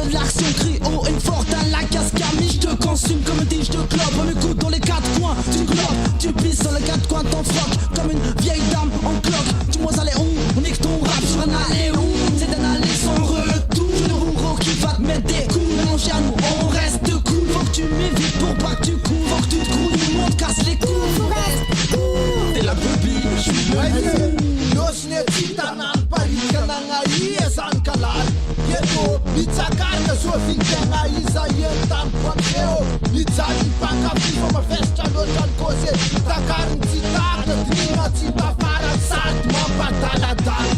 l'action, crie haut et fort dans la cascamie. Je te consume comme un tige de clope. On écoute dans les quatre coins du globe. Tu pisses dans les quatre coins de ton froc comme une vieille dame en cloque. Dis-moi ça allait où? On est que ton rap sur un aller où? C'est un aller sans retour. Le bourreau qui va te mettre des coups. Manger à nous, on reste cool. Faut que tu m'évites pour pas que tu cours. Faut que tu te coules, tout le monde casse les coups. T'es la brebis, je suis le lion. Yosne titanan palikana ngai esan kalal Yeto itsakarna sofinkenga isa yentan kwakeo Itsani paka vivo ma festa no tan kose Takarn titarna drina titafara sat ma patala dan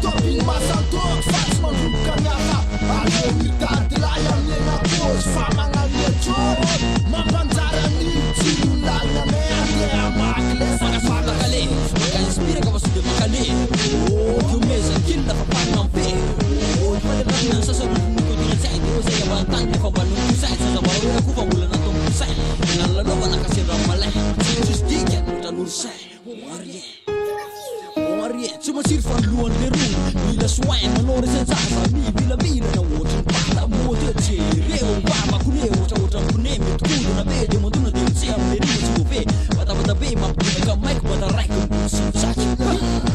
Topin masantok fats man rukanyaka Alo mirtad laya mena kos famanga mechoro Mapanzara ni tilulanya me ande amakle Fala kali, inspira ka sudah makali. Oh, kumesa kinda pa pang pe. Oh, pada na sa sa ko din sa ito sa yabantan ni pabalong sa sa baro ko pa wala na tong sa. Nalalo na kasi ramale. Just digan tanur sa. Warrior, cuma sirfan luan leru. Bila swine manore sensasa mi bila na wotan pata moto che. Reo baba kuneo wotan kunemi tudo na bede monduna de sia meri su ve. Bata be ma ka mic bata rek su sachi.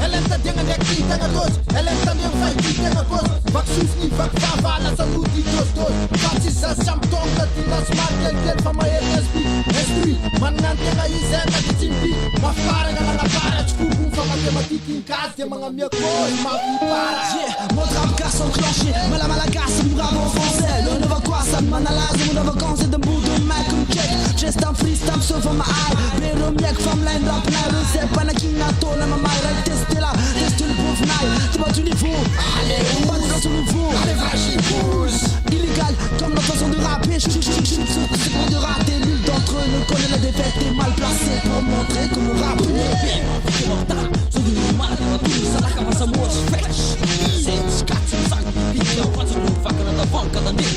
Elenta dengan dekti tengah kos Elenta yang fight tengah kos Bak susni bak fava la saluti dos dos Faksis sa samtong na tinas markel kel fama SB Estri manan tengah isen na kitimpi Mafara nga lang para Chukubung fama tematikin kas Dia mga miyak kos Mafipara Yeah, mon rap casse enclenché. Malagasse, mon rap en français. Le ne va quoi, ça me manalase. Mon vacances et d'un bout de Malcolm check. Just un freestyle sauf en ma eye. Pero miak fam line rap night. C'est pas na kinato na ma maille. Teste là, teste le pauvre night. C'est pas du niveau. Allez, on va dans son nouveau. Allez vas-y pousse Illégal comme notre façon de rapper. C'est pour de rater. Nul d'entre eux ne connaît la défaite. T'es mal placé pour montrer que le rap est bien. So do you mind if I do salah ka sa more fresh. Say scats sak big up what's the fuck na funk ka dani.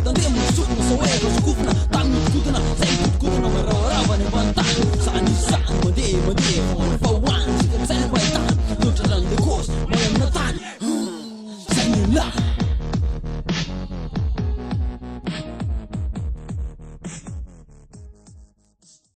Dani mo suk mo so ego skufna tam kudna say kudna mara bane banta. Sani sa mode for one. Say by time. Don't run the course. Man na tan. Say la.